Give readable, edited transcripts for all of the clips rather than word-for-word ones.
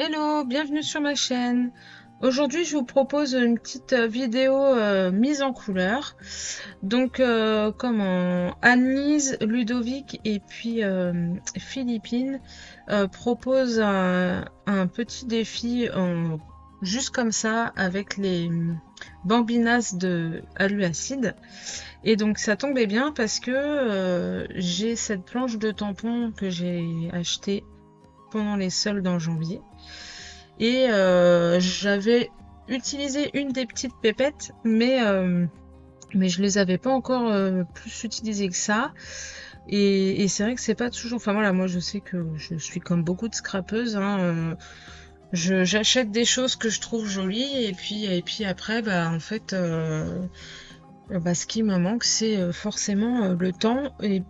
Hello, bienvenue sur ma chaîne. Aujourd'hui, je vous propose une petite vidéo mise en couleur. Donc, comment Annelise, Ludovic et puis Philippine proposent un petit défi juste comme ça avec les bambinas de aluacide. Et donc, ça tombait bien parce que j'ai cette planche de tampons que j'ai achetée pendant les soldes en janvier. Et j'avais utilisé une des petites pépettes, mais je les avais pas encore plus utilisées que ça. Et c'est vrai que c'est pas toujours. Enfin voilà, moi je sais que je suis comme beaucoup de scrapeuses. Hein, j'achète des choses que je trouve jolies et puis après, bah en fait, bah, ce qui me manque, c'est forcément le temps et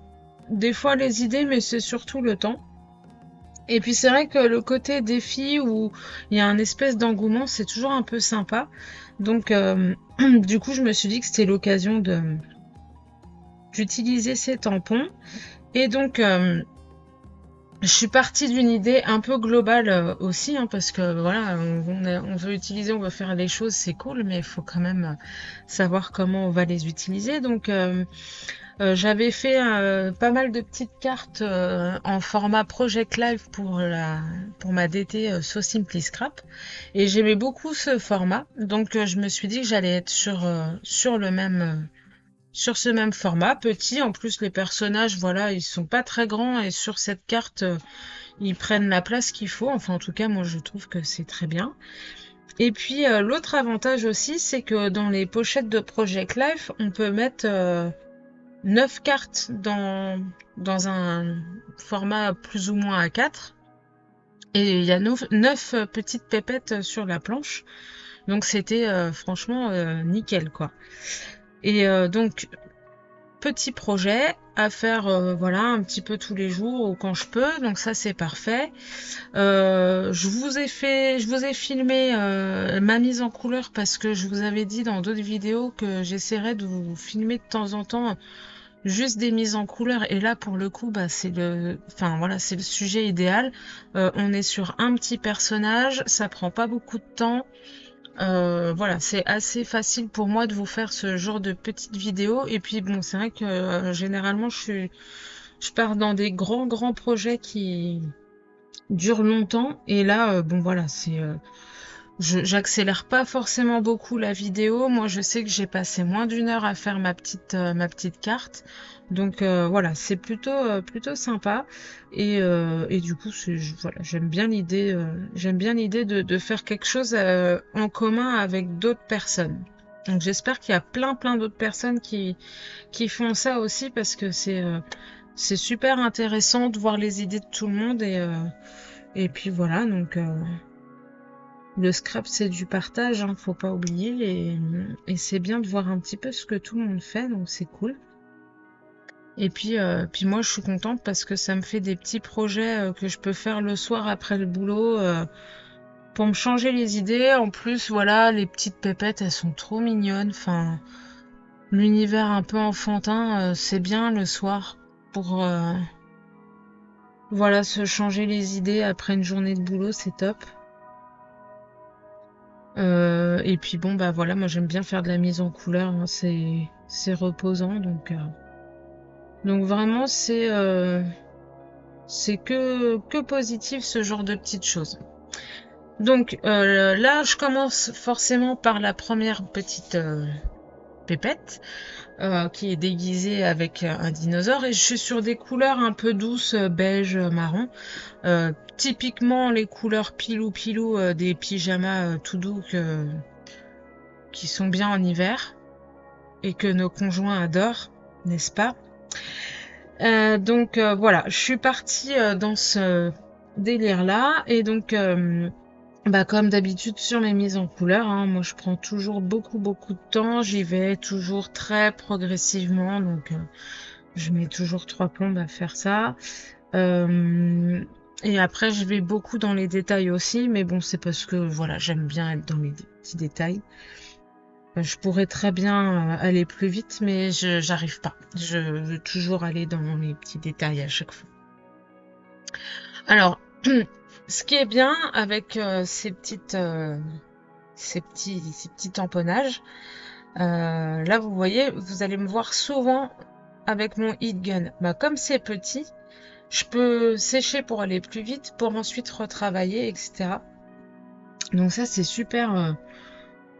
des fois les idées, mais c'est surtout le temps. Et puis c'est vrai que le côté défi où il y a un espèce d'engouement, c'est toujours un peu sympa. Donc du coup, je me suis dit que c'était l'occasion de d'utiliser ces tampons. Et donc je suis partie d'une idée un peu globale aussi, hein, parce que voilà, on veut utiliser, on veut faire les choses, c'est cool, mais il faut quand même savoir comment on va les utiliser. Donc j'avais fait pas mal de petites cartes en format Project Live pour ma DT So Simply Scrap et j'aimais beaucoup ce format, donc je me suis dit que j'allais être sur ce même format petit. En plus les personnages, voilà, ils sont pas très grands et sur cette carte ils prennent la place qu'il faut. Enfin en tout cas moi je trouve que c'est très bien. Et puis l'autre avantage aussi, c'est que dans les pochettes de Project Life on peut mettre 9 cartes dans un format plus ou moins A4. Et il y a 9 petites pépettes sur la planche. Donc c'était franchement nickel quoi. Et donc petit projet à faire voilà un petit peu tous les jours ou quand je peux. Donc ça c'est parfait. Je vous ai filmé ma mise en couleur parce que je vous avais dit dans d'autres vidéos que j'essaierais de vous filmer de temps en temps juste des mises en couleur et là pour le coup bah c'est le sujet idéal. On est sur un petit personnage, ça prend pas beaucoup de temps. Voilà, c'est assez facile pour moi de vous faire ce genre de petites vidéos et puis bon c'est vrai que généralement je pars dans des grands projets qui durent longtemps et là bon voilà j'accélère pas forcément beaucoup la vidéo. Moi, je sais que j'ai passé moins d'une heure à faire ma petite carte. Donc voilà, c'est plutôt sympa. Et du coup, voilà, j'aime bien l'idée de faire quelque chose en commun avec d'autres personnes. Donc j'espère qu'il y a plein d'autres personnes qui font ça aussi parce que c'est super intéressant de voir les idées de tout le monde et puis voilà donc. Le scrap, c'est du partage, hein, faut pas oublier, et c'est bien de voir un petit peu ce que tout le monde fait, donc c'est cool. Et puis moi, je suis contente parce que ça me fait des petits projets que je peux faire le soir après le boulot pour me changer les idées. En plus, voilà, les petites pépettes, elles sont trop mignonnes. Enfin, l'univers un peu enfantin, c'est bien le soir pour voilà se changer les idées après une journée de boulot, c'est top. Et puis bon bah voilà, moi j'aime bien faire de la mise en couleur, hein, c'est reposant donc vraiment c'est que positif ce genre de petites choses. Donc là je commence forcément par la première petite pépette qui est déguisée avec un dinosaure et je suis sur des couleurs un peu douces, beige, marron. Typiquement les couleurs pilou des pyjamas tout doux qui sont bien en hiver et que nos conjoints adorent, n'est-ce pas? Donc voilà, je suis partie dans ce délire-là et donc bah, comme d'habitude sur mes mises en couleur, hein, moi je prends toujours beaucoup de temps, j'y vais toujours très progressivement, donc je mets toujours 3 plombes à faire ça. Et après je vais beaucoup dans les détails aussi, mais bon c'est parce que voilà j'aime bien être dans les petits détails. Je pourrais très bien aller plus vite, mais j'arrive pas. Je veux toujours aller dans les petits détails à chaque fois. Alors, Ce qui est bien avec ces petits tamponnages, là vous voyez, vous allez me voir souvent avec mon heat gun. Bah, comme c'est petit, je peux sécher pour aller plus vite, pour ensuite retravailler, etc. Donc ça c'est super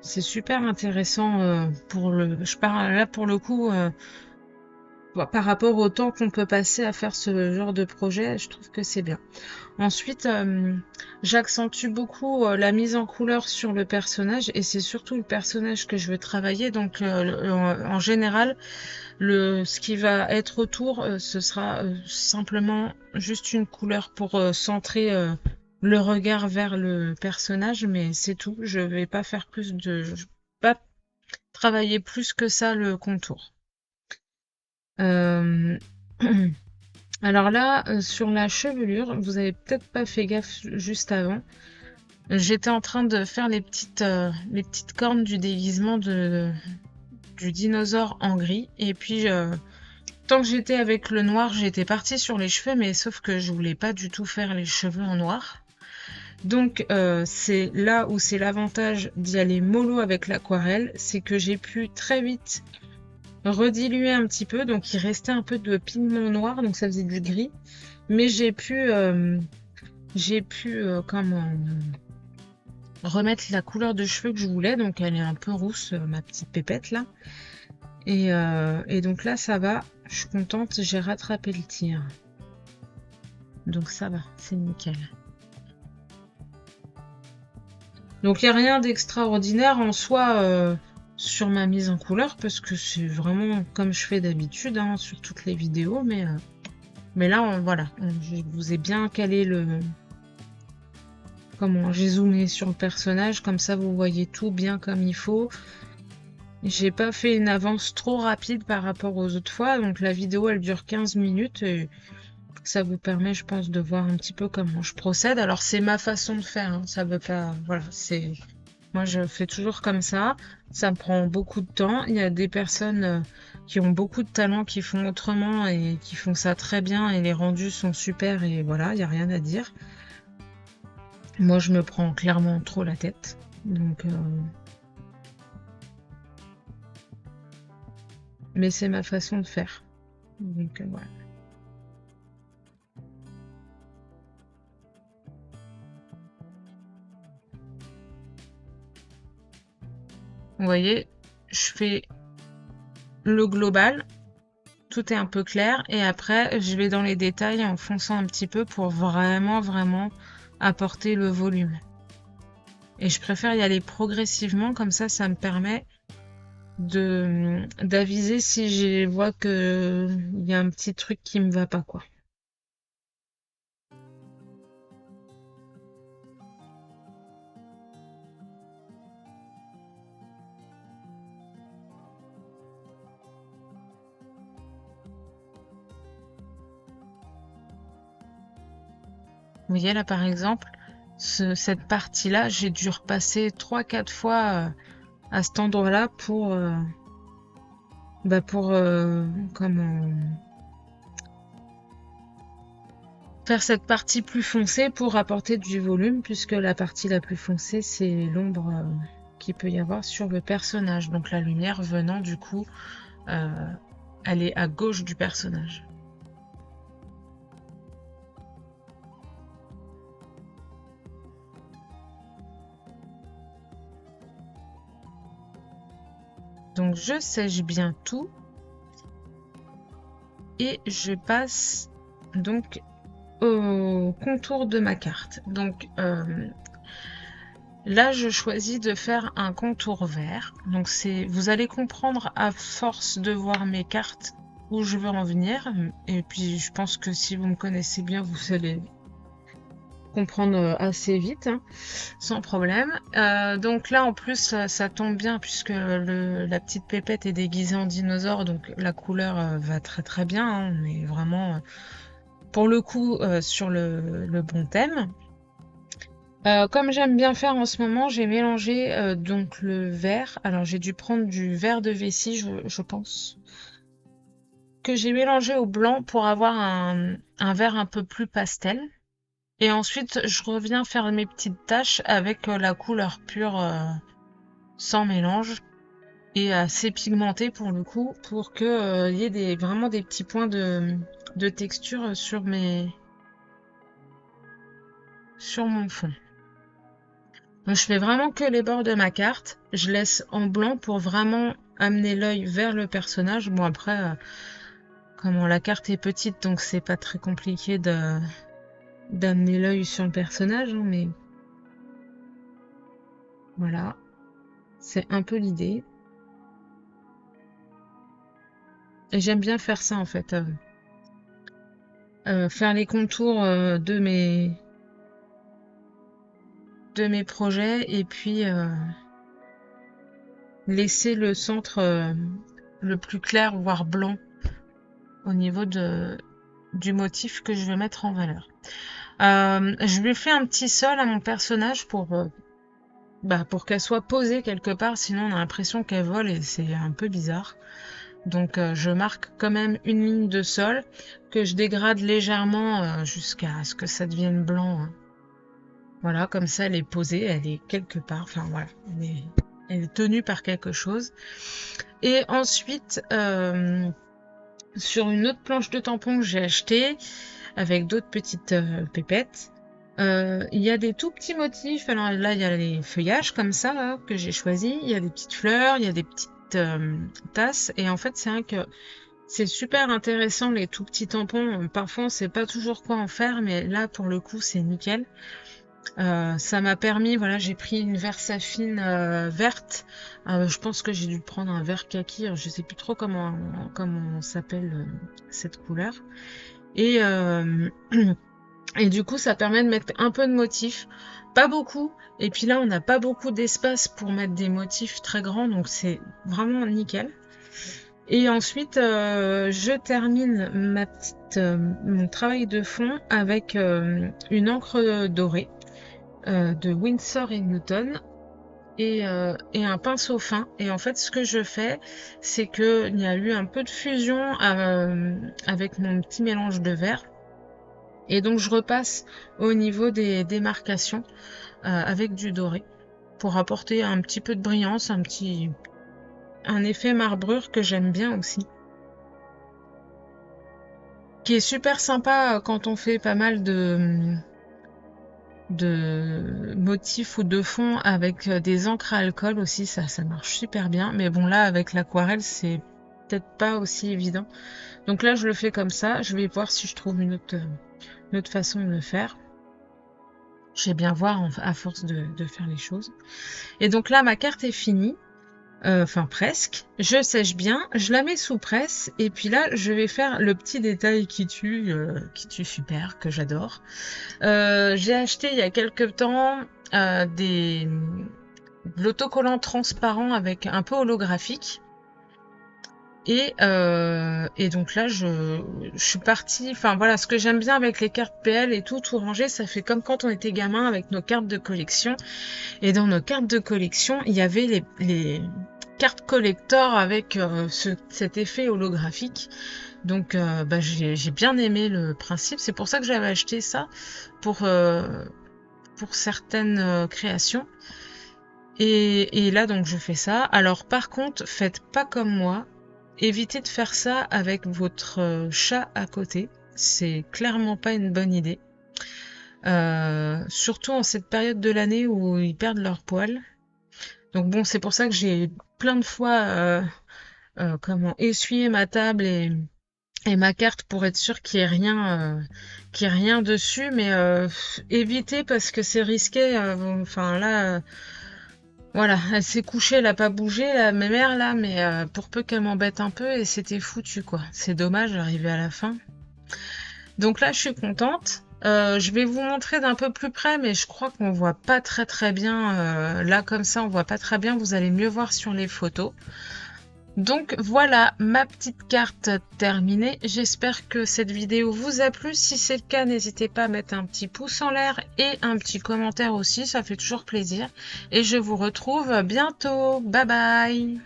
intéressant je parle là pour le coup par rapport au temps qu'on peut passer à faire ce genre de projet, je trouve que c'est bien. Ensuite, j'accentue beaucoup la mise en couleur sur le personnage et c'est surtout le personnage que je veux travailler. Donc, en général, ce qui va être autour, ce sera simplement juste une couleur pour centrer le regard vers le personnage, mais c'est tout. Je vais pas travailler plus que ça le contour. Euh, Alors là, sur la chevelure, vous avez peut-être pas fait gaffe juste avant. J'étais en train de faire les petites cornes du déguisement du dinosaure en gris. Et puis, tant que j'étais avec le noir, j'étais partie sur les cheveux, mais sauf que je voulais pas du tout faire les cheveux en noir. Donc, c'est là où c'est l'avantage d'y aller mollo avec l'aquarelle, c'est que j'ai pu très vite rediluer un petit peu, donc il restait un peu de pigment noir, donc ça faisait du gris. Mais j'ai pu comment remettre la couleur de cheveux que je voulais, donc elle est un peu rousse, ma petite pépette là. Et donc là ça va, je suis contente, j'ai rattrapé le tir. Donc ça va, c'est nickel. Donc il n'y a rien d'extraordinaire en soi sur ma mise en couleur, parce que c'est vraiment comme je fais d'habitude hein, sur toutes les vidéos, mais là voilà, je vous ai bien calé comment j'ai zoomé sur le personnage, comme ça vous voyez tout bien comme il faut. J'ai pas fait une avance trop rapide par rapport aux autres fois, donc la vidéo elle dure 15 minutes et ça vous permet je pense de voir un petit peu comment je procède. Alors c'est ma façon de faire, hein, ça veut pas... Voilà, c'est... Moi je fais toujours comme ça me prend beaucoup de temps. Il y a des personnes qui ont beaucoup de talent, qui font autrement et qui font ça très bien et les rendus sont super et voilà, il n'y a rien à dire. Moi, je me prends clairement trop la tête. Donc, mais c'est ma façon de faire. Donc, voilà. Vous voyez, je fais le global. Tout est un peu clair. Et après, je vais dans les détails en fonçant un petit peu pour vraiment, vraiment apporter le volume. Et je préfère y aller progressivement. Comme ça me permet d'aviser si je vois que il y a un petit truc qui me va pas, quoi. Vous voyez là par exemple, cette partie-là, j'ai dû repasser 3-4 fois à cet endroit-là pour comment faire cette partie plus foncée pour apporter du volume, puisque la partie la plus foncée, c'est l'ombre qu'il peut y avoir sur le personnage. Donc la lumière venant du coup, elle est à gauche du personnage. Donc je sèche bien tout et je passe donc au contour de ma carte. Donc là, je choisis de faire un contour vert. Donc vous allez comprendre à force de voir mes cartes où je veux en venir. Et puis je pense que si vous me connaissez bien, vous allez comprendre assez vite, hein, sans problème. Donc là, en plus, ça tombe bien puisque la petite pépette est déguisée en dinosaure, donc la couleur va très très bien. Hein. On est vraiment, pour le coup, sur le bon thème. Comme j'aime bien faire en ce moment, j'ai mélangé donc le vert. Alors j'ai dû prendre du vert de vessie, je pense, que j'ai mélangé au blanc pour avoir un vert un peu plus pastel. Et ensuite, je reviens faire mes petites tâches avec la couleur pure sans mélange et assez pigmentée pour le coup, pour que y ait vraiment des petits points de texture sur mon fond. Donc je fais vraiment que les bords de ma carte, je laisse en blanc pour vraiment amener l'œil vers le personnage. Bon après, comment la carte est petite, donc c'est pas très compliqué d'amener l'œil sur le personnage, hein, mais voilà, c'est un peu l'idée. Et j'aime bien faire ça en fait, faire les contours de mes projets et puis laisser le centre le plus clair, voire blanc, au niveau du motif que je veux mettre en valeur. Je lui fais un petit sol à mon personnage pour qu'elle soit posée quelque part, sinon on a l'impression qu'elle vole et c'est un peu bizarre. Donc je marque quand même une ligne de sol que je dégrade légèrement jusqu'à ce que ça devienne blanc, hein. Voilà, comme ça elle est posée, elle est quelque part, enfin voilà, elle est tenue par quelque chose. Et ensuite, sur une autre planche de tampon que j'ai achetée, avec d'autres petites pépettes, il y a des tout petits motifs. Alors là, il y a les feuillages comme ça là, que j'ai choisi, il y a des petites fleurs, il y a des petites tasses, et en fait c'est vrai que c'est super intéressant les tout petits tampons. Parfois on sait pas toujours quoi en faire, mais là pour le coup c'est nickel. Ça m'a permis, voilà, j'ai pris une Versafine verte. Je pense que j'ai dû prendre un vert kaki. Alors, je sais plus trop comment s'appelle cette couleur. Et et du coup, ça permet de mettre un peu de motifs, pas beaucoup. Et puis là, on n'a pas beaucoup d'espace pour mettre des motifs très grands, donc c'est vraiment nickel. Et ensuite, je termine mon travail de fond avec une encre dorée. De Winsor & Newton et un pinceau fin. Et en fait, ce que je fais, c'est qu'il y a eu un peu de fusion avec mon petit mélange de vert. Et donc, je repasse au niveau des démarcations avec du doré pour apporter un petit peu de brillance, un effet marbrure que j'aime bien aussi. Qui est super sympa quand on fait pas mal de motifs ou de fonds avec des encres à alcool aussi, ça marche super bien. Mais bon, là, avec l'aquarelle, c'est peut-être pas aussi évident. Donc là, je le fais comme ça. Je vais voir si je trouve une autre façon de le faire. Je vais bien voir à force de faire les choses. Et donc là, ma carte est finie. Enfin presque, je sèche bien, je la mets sous presse et puis là je vais faire le petit détail qui tue super, que j'adore. J'ai acheté il y a quelques temps de l'autocollant transparent avec un peu holographique et donc là je suis partie, enfin voilà, ce que j'aime bien avec les cartes PL et tout rangé, ça fait comme quand on était gamin avec nos cartes de collection. Et dans nos cartes de collection il y avait les cartes collector avec cet effet holographique. Donc j'ai bien aimé le principe. C'est pour ça que j'avais acheté ça pour certaines créations. Et là donc je fais ça. Alors par contre, faites pas comme moi. Évitez de faire ça avec votre chat à côté. C'est clairement pas une bonne idée. Surtout en cette période de l'année où ils perdent leur poil. Donc bon, c'est pour ça que j'ai plein de fois essuyé ma table et ma carte pour être sûr qu'il n'y ait rien dessus, mais évitez parce que c'est risqué. Enfin là, voilà, elle s'est couchée, elle a pas bougé, la mère là, mais pour peu qu'elle m'embête un peu et c'était foutu quoi. C'est dommage d'arriver à la fin. Donc là, je suis contente. Je vais vous montrer d'un peu plus près, mais je crois qu'on voit pas très bien. Là, comme ça, on voit pas très bien. Vous allez mieux voir sur les photos. Donc voilà, ma petite carte terminée. J'espère que cette vidéo vous a plu. Si c'est le cas, n'hésitez pas à mettre un petit pouce en l'air et un petit commentaire aussi. Ça fait toujours plaisir. Et je vous retrouve bientôt. Bye bye!